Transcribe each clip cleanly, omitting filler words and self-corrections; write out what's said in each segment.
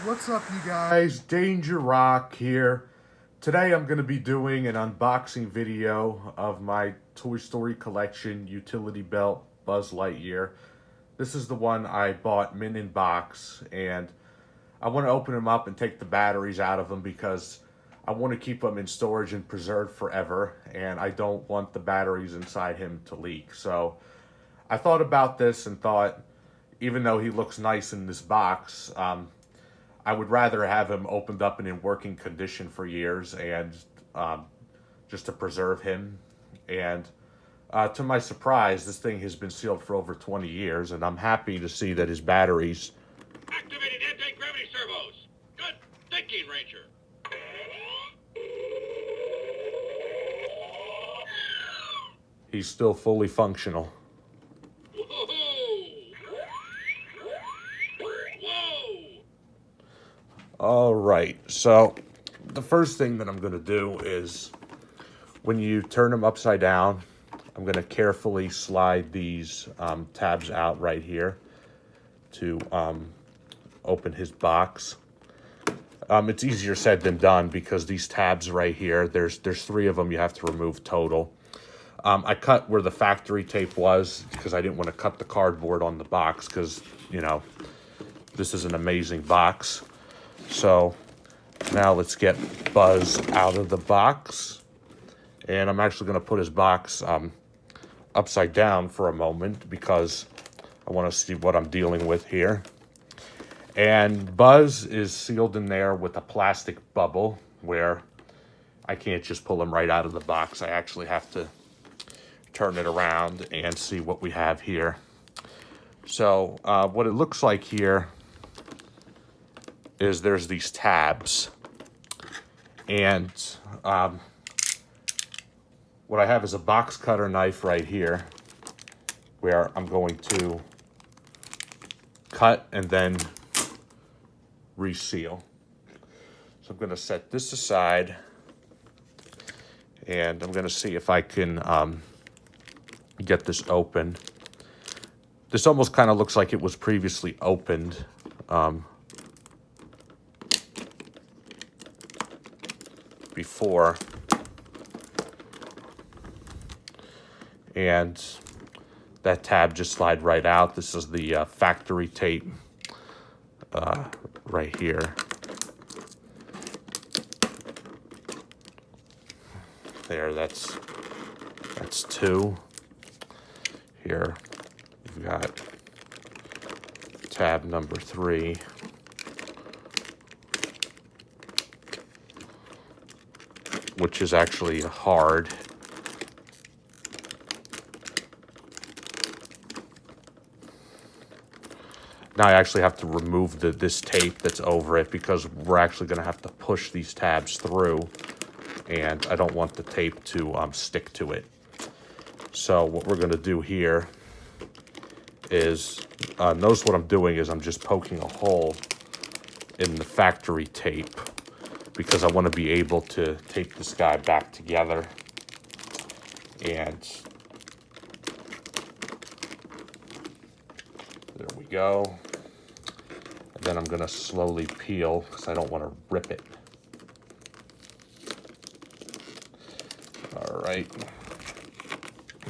What's up, you guys? Danger Rock here. Today I'm going to be doing an unboxing video of my Toy Story collection utility belt Buzz Lightyear. This is the one I bought mint in box, and I want to open them up and take the batteries out of them because I want to keep them in storage and preserved forever, and I don't want the batteries inside him to leak. So I thought about this and thought, even though he looks nice in this box, I would rather have him opened up and in working condition for years, and just to preserve him. And to my surprise, this thing has been sealed for over 20 years, and I'm happy to see that his batteries... Activated anti-gravity servos. Good thinking, Ranger. He's still fully functional. Whoa! All right, so the first thing that I'm going to do is when you turn them upside down, I'm going to carefully slide these tabs out right here to open his box. It's easier said than done because these tabs right here, there's 3 of them you have to remove total. I cut where the factory tape was because I didn't want to cut the cardboard on the box because, you know, this is an amazing box. So now let's get Buzz out of the box. And I'm actually going to put his box upside down for a moment because I want to see what I'm dealing with here. And Buzz is sealed in there with a plastic bubble where I can't just pull him right out of the box. I actually have to turn it around and see what we have here. So what it looks like here is there's these tabs, and what I have is a box cutter knife right here where I'm going to cut and then reseal. So I'm going to set this aside, and I'm going to see if I can get this open. This almost kind of looks like it was previously opened. Before, and that tab just slide right out. This is the factory tape right here. There, that's 2. Here we've got tab number 3. Which is actually hard. Now I actually have to remove this tape that's over it because we're actually going to have to push these tabs through, and I don't want the tape to stick to it. So what we're going to do here is, notice what I'm doing is I'm just poking a hole in the factory tape, because I want to be able to tape this guy back together. And there we go. And then I'm going to slowly peel because I don't want to rip it. All right.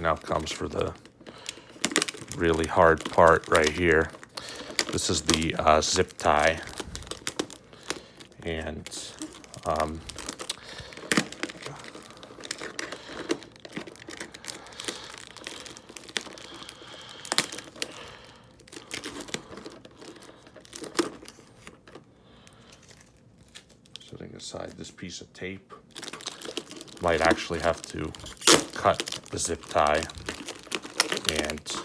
Now comes for the really hard part right here. This is the zip tie. And setting aside this piece of tape, might actually have to cut the zip tie and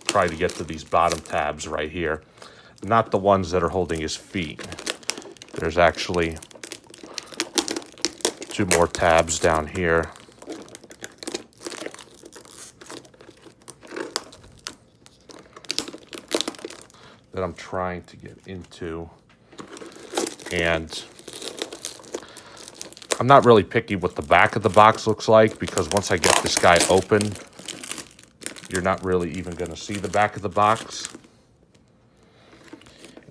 try to get to these bottom tabs right here, not the ones that are holding his feet. There's actually 2 more tabs down here. That I'm trying to get into, and I'm not really picky what the back of the box looks like, because once I get this guy open, you're not really even going to see the back of the box.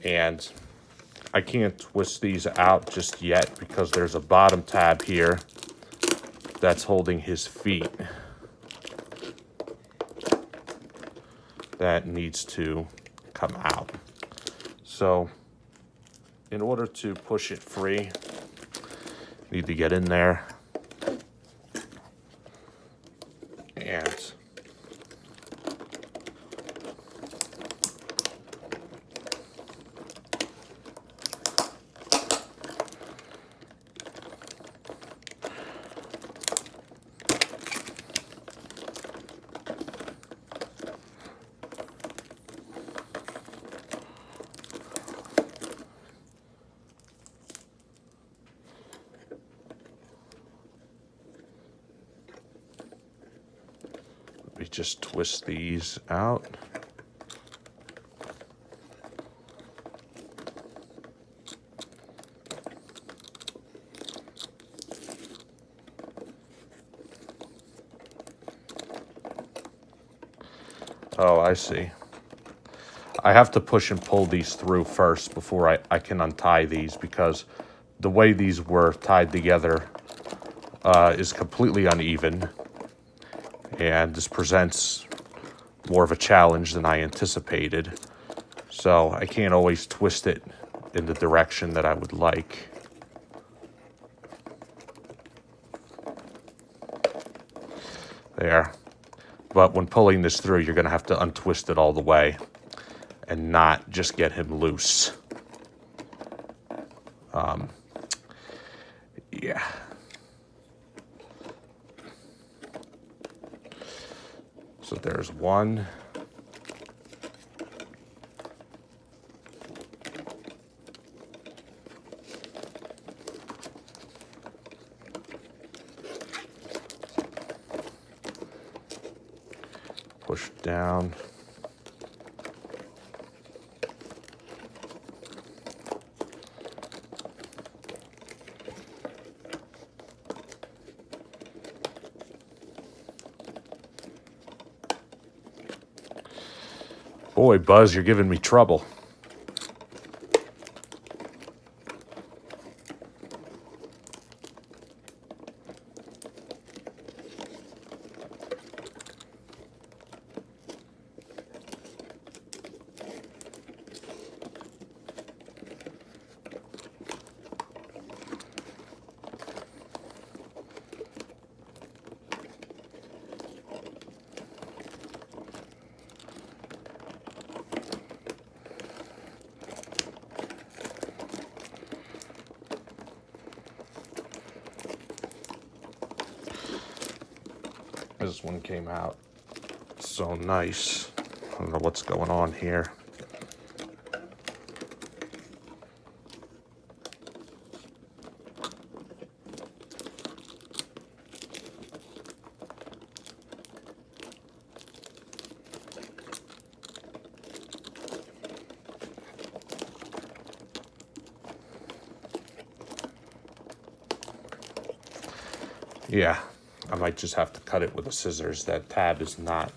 And I can't twist these out just yet because there's a bottom tab here that's holding his feet that needs to come out. So in order to push it free, need to get in there and we just twist these out. Oh, I see. I have to push and pull these through first before I can untie these, because the way these were tied together is completely uneven. And this presents more of a challenge than I anticipated. So I can't always twist it in the direction that I would like. There. But when pulling this through, you're going to have to untwist it all the way and not just get him loose. Yeah. So there's one. Push down. Boy, Buzz, you're giving me trouble. This one came out so nice. I don't know what's going on here. Yeah, I might just have to cut it with the scissors. That tab is not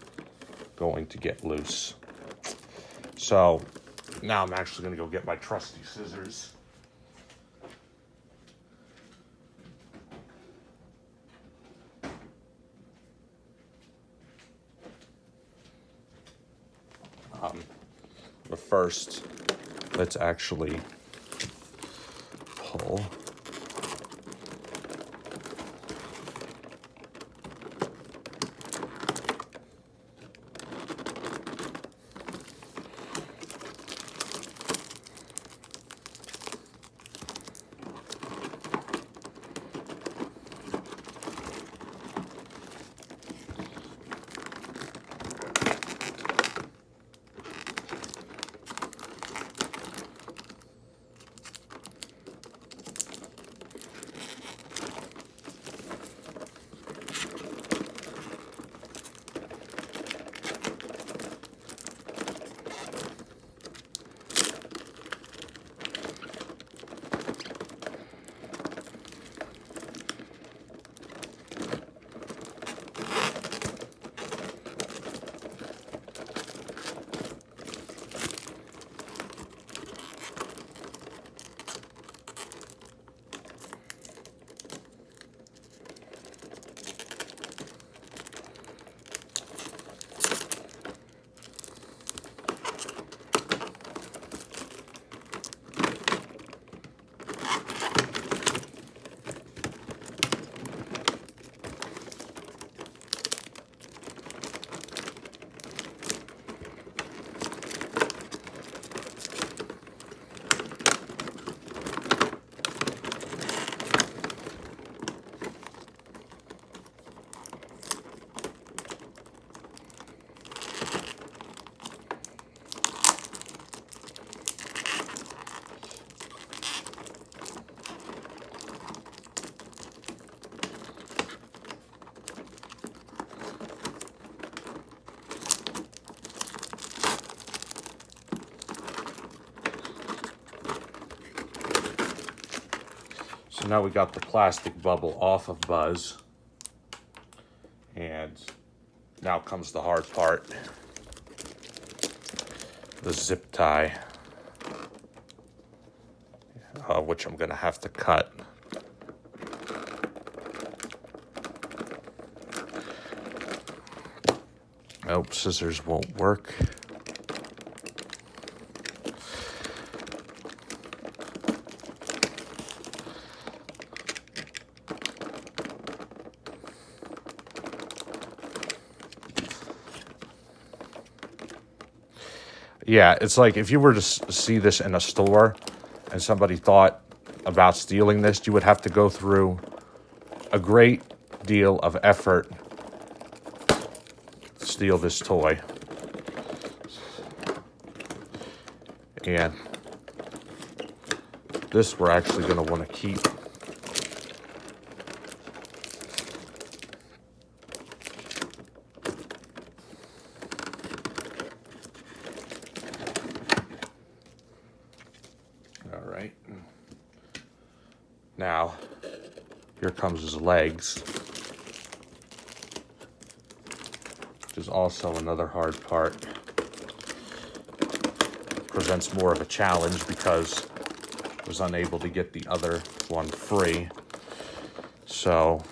going to get loose. So now I'm actually going to go get my trusty scissors. But first, let's actually pull. So now we got the plastic bubble off of Buzz. And now comes the hard part. The zip tie. Which I'm going to have to cut. Nope, scissors won't work. Yeah, it's like if you were to see this in a store and somebody thought about stealing this, you would have to go through a great deal of effort to steal this toy. And this we're actually going to want to keep. All right. Now, here comes his legs, which is also another hard part. Presents more of a challenge because I was unable to get the other one free. So,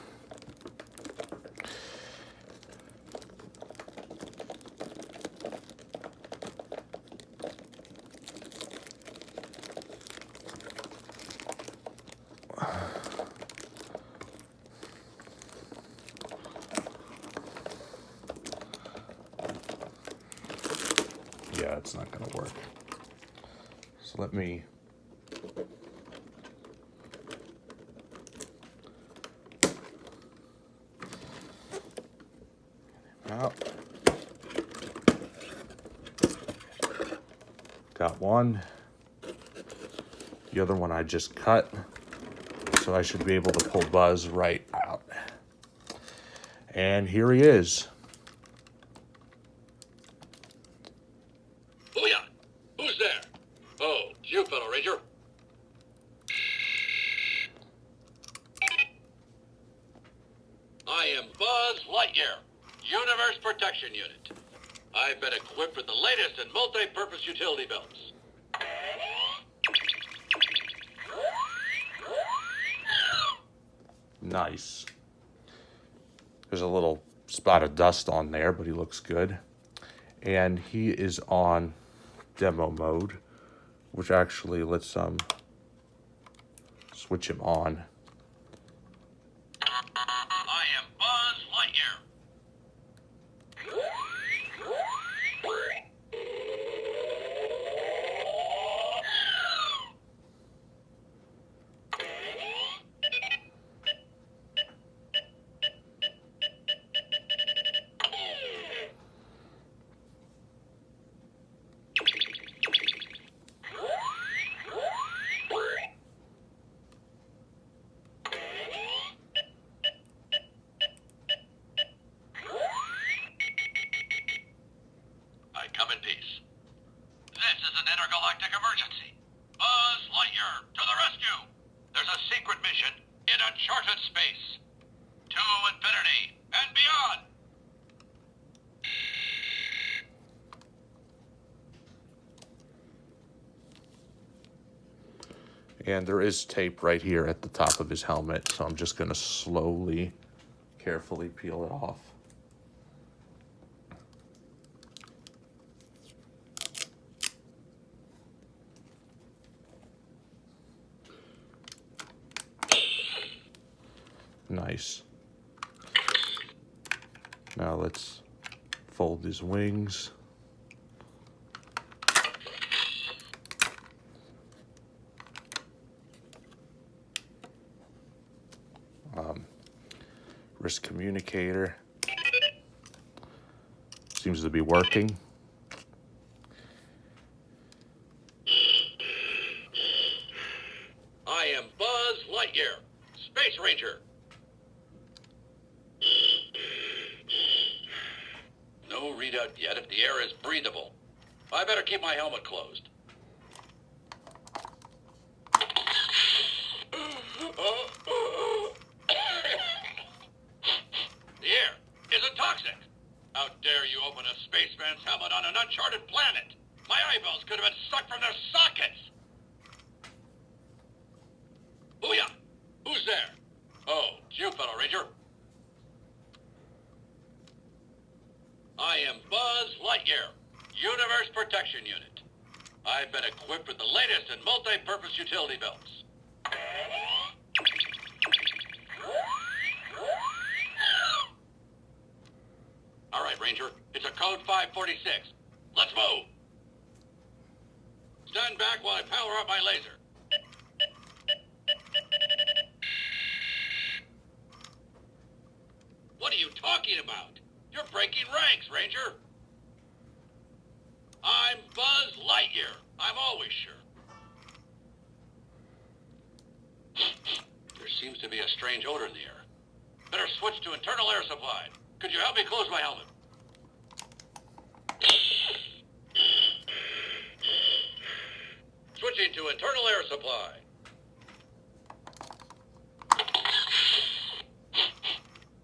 yeah, it's not going to work. So let me out. Got one. The other one I just cut. So I should be able to pull Buzz right out. And here he is. Booyah! Who's there? Oh, it's you, fellow Ranger. I am Buzz Lightyear, Universe Protection Unit. I've been equipped with the latest in multi-purpose utility belts. Nice. There's a little spot of dust on there, but he looks good. And he is on demo mode, which actually lets switch him on. I am Buzz Lightyear. I come in peace. This is an intergalactic emergency. Buzz Lightyear, to the rescue! There's a secret mission in uncharted space. To infinity and beyond! And there is tape right here at the top of his helmet, so I'm just going to slowly, carefully peel it off. Nice. Now let's fold his wings. Wrist communicator. Seems to be working. I am Buzz Lightyear, Space Ranger. No readout yet if the air is breathable. I better keep my helmet closed. uncharted planet. My eyeballs could have been sucked from their sockets. Booyah! Who's there? Oh, it's you, fellow Ranger. I am Buzz Lightyear, Universe Protection Unit. I've been equipped with the latest in multi-purpose utility belts. All right, Ranger, it's a code 546. Let's move! Stand back while I power up my laser. What are you talking about? You're breaking ranks, Ranger. I'm Buzz Lightyear. I'm always sure. There seems to be a strange odor in the air. Better switch to internal air supply. Could you help me close my helmet? Switching to internal air supply.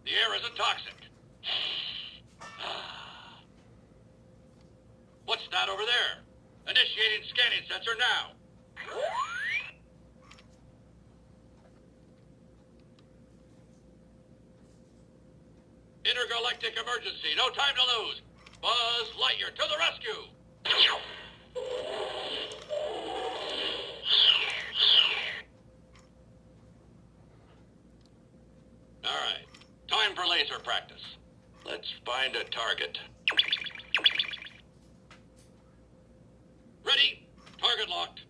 The air isn't toxic. What's that over there? Initiating scanning sensor now. Intergalactic emergency. No time to lose. Buzz Lightyear to the rescue. All right. Time for laser practice. Let's find a target. Ready? Target locked.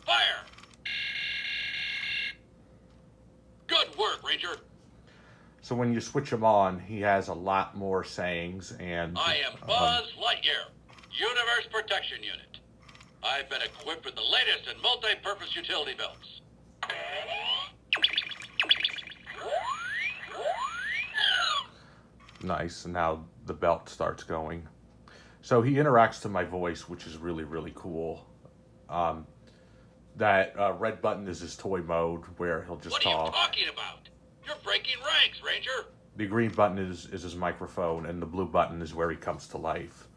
Fire! Good work, Ranger. So when you switch him on, he has a lot more sayings, and I am Buzz Lightyear, Universe Protection Unit. I've been equipped with the latest in multi-purpose utility belts. nice. And now the belt starts going. So he interacts to my voice, which is really, really cool. That red button is his toy mode, where he'll just talk. What are you talking about? You're breaking ranks, Ranger. The green button is his microphone, and the blue button is where he comes to life,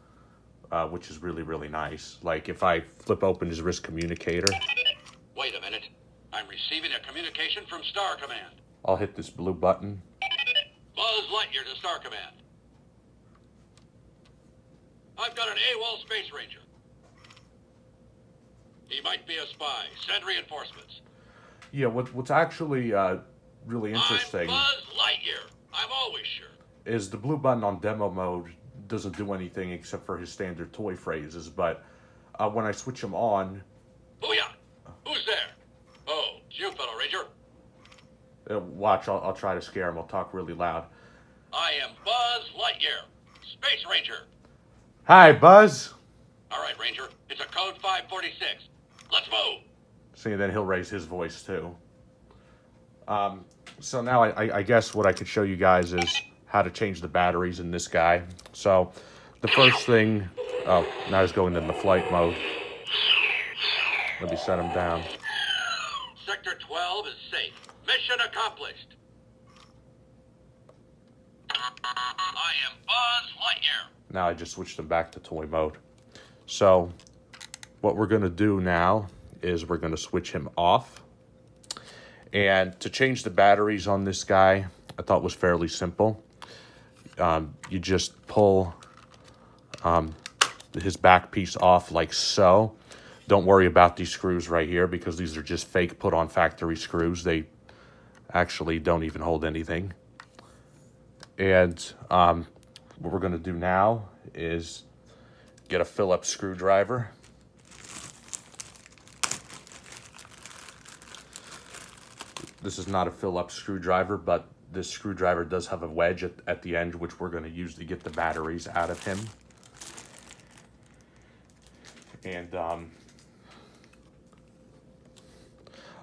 which is really, really nice. Like, if I flip open his wrist communicator... Wait a minute. I'm receiving a communication from Star Command. I'll hit this blue button. Buzz Lightyear to Star Command. I've got an AWOL Space Ranger. He might be a spy. Send reinforcements. Yeah, what's actually really interesting... I'm Buzz Lightyear. I'm always sure. ...is the blue button on demo mode doesn't do anything except for his standard toy phrases, but when I switch him on... Booyah! Who's there? Oh, it's you, fellow Ranger. Watch, I'll try to scare him. I'll talk really loud. I am Buzz Lightyear, Space Ranger. Hi, Buzz. All right, Ranger. It's a code 546. Let's move. See, then he'll raise his voice, too. So now I guess what I could show you guys is how to change the batteries in this guy. So the first thing... Oh, now he's going into flight mode. Let me set him down. Sector 12 is safe. Mission accomplished. I am Buzz Lightyear. Now I just switched him back to toy mode. So what we're going to do now is we're going to switch him off. And to change the batteries on this guy, I thought was fairly simple. You just pull his back piece off like so. Don't worry about these screws right here because these are just fake put on factory screws. They actually don't even hold anything. And what we're going to do now is get a Phillips screwdriver. This is not a Phillips screwdriver, but this screwdriver does have a wedge at the end, which we're going to use to get the batteries out of him. And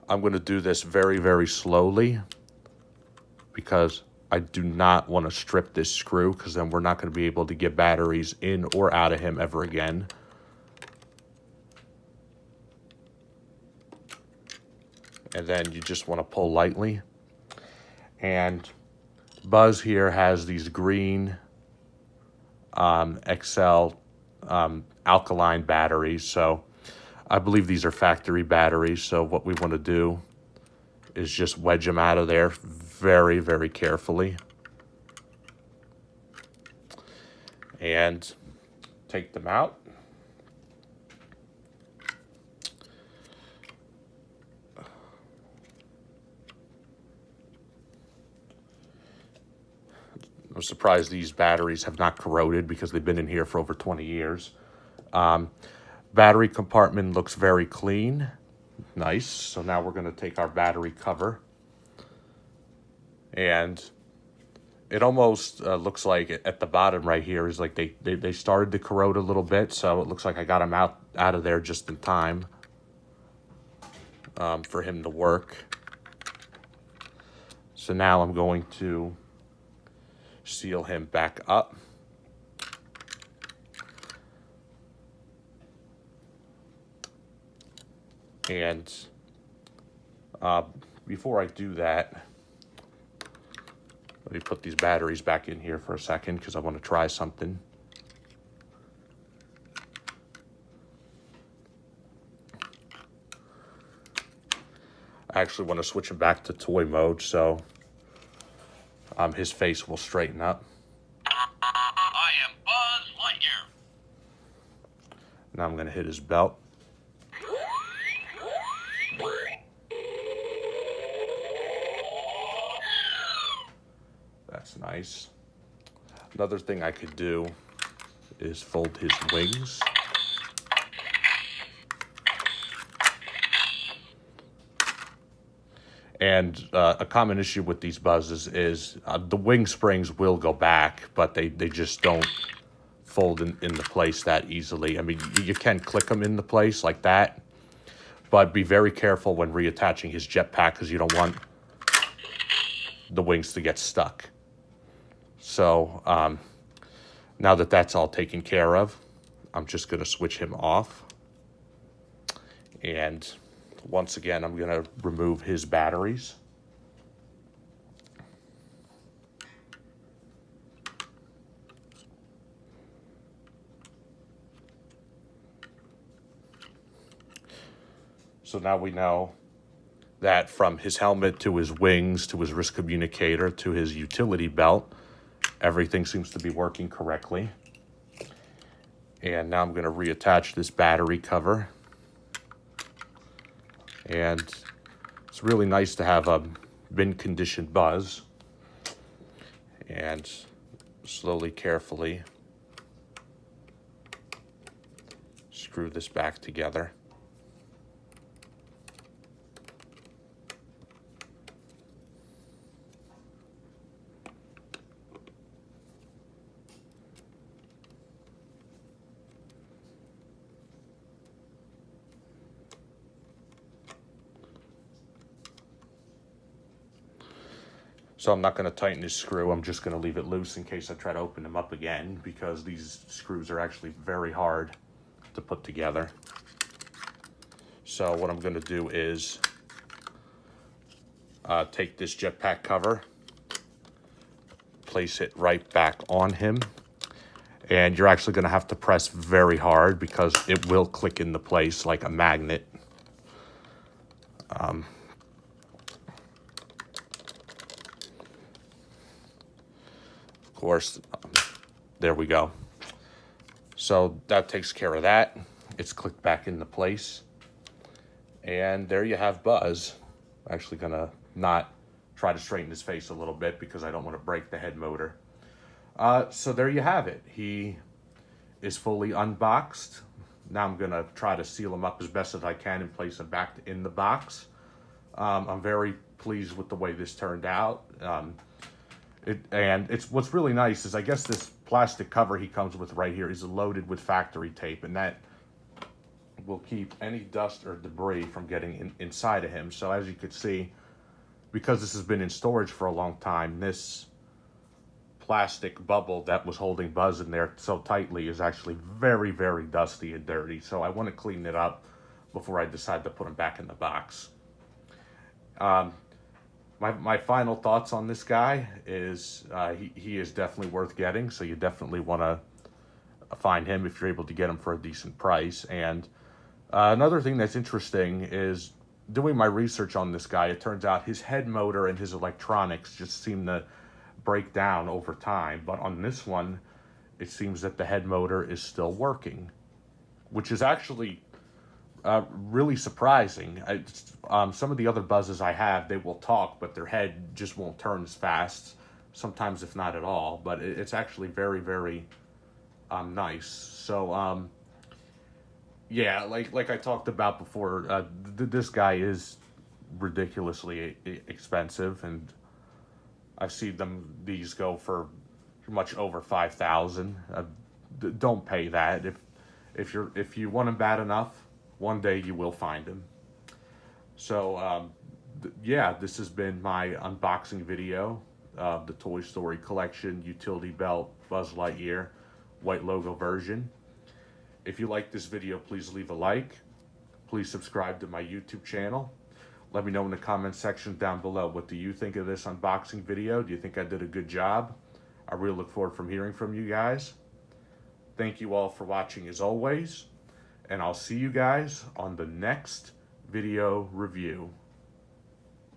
I'm going to do this very, very slowly because I do not want to strip this screw because then we're not going to be able to get batteries in or out of him ever again. And then you just want to pull lightly. And Buzz here has these green XL alkaline batteries. So I believe these are factory batteries. So what we want to do is just wedge them out of there very, very carefully. And take them out. I'm surprised these batteries have not corroded because they've been in here for over 20 years. Battery compartment looks very clean. Nice. So now we're going to take our battery cover. And it almost looks like at the bottom right here is like they started to corrode a little bit. So it looks like I got them out of there just in time for him to work. So now I'm going to seal him back up. And before I do that, let me put these batteries back in here for a second because I want to try something. I actually want to switch him back to toy mode so his face will straighten up. I am Buzz Lightyear. Now I'm going to hit his belt. That's nice. Another thing I could do is fold his wings. And a common issue with these buzzes is the wing springs will go back, but they just don't fold into place that easily. I mean, you can click them into place like that, but be very careful when reattaching his jetpack because you don't want the wings to get stuck. So now that that's all taken care of, I'm just going to switch him off. And once again, I'm going to remove his batteries. So now we know that from his helmet to his wings to his wrist communicator to his utility belt, everything seems to be working correctly. And now I'm going to reattach this battery cover. And it's really nice to have a bin-conditioned Buzz. And slowly, carefully screw this back together. So I'm not going to tighten this screw. I'm just going to leave it loose in case I try to open them up again because these screws are actually very hard to put together. So what I'm going to do is take this jetpack cover, place it right back on him, and you're actually going to have to press very hard because it will click into place like a magnet. Of course, there we go. So that takes care of that. It's clicked back into place. And there you have Buzz. I'm actually going to not try to straighten his face a little bit because I don't want to break the head motor. So there you have it. He is fully unboxed. Now I'm going to try to seal him up as best as I can and place him back in the box. I'm very pleased with the way this turned out. What's really nice is I guess this plastic cover he comes with right here is loaded with factory tape, and that will keep any dust or debris from getting inside of him. So as you could see, because this has been in storage for a long time, this plastic bubble that was holding Buzz in there so tightly is actually very, very dusty and dirty. So I want to clean it up before I decide to put him back in the box. My final thoughts on this guy is he is definitely worth getting, so you definitely want find him if you're able to get him for a decent price. And another thing that's interesting is doing my research on this guy. It turns out his head motor and his electronics just seem to break down over time. But on this one, it seems that the head motor is still working, which is actually really surprising. Some of the other buzzes I have, they will talk, but their head just won't turn as fast, sometimes if not at all. But it's actually very, very nice. So, yeah, like I talked about before, this guy is ridiculously expensive, and I've seen these go for much over 5,000. Don't pay that. If you want him bad enough, one day you will find him. So yeah, this has been my unboxing video of the Toy Story Collection Utility Belt Buzz Lightyear white logo version. If you like this video, please leave a like. Please subscribe to my YouTube channel. Let me know in the comment section down below. What do you think of this unboxing video? Do you think I did a good job? I really look forward from hearing from you guys. Thank you all for watching as always. And I'll see you guys on the next video review.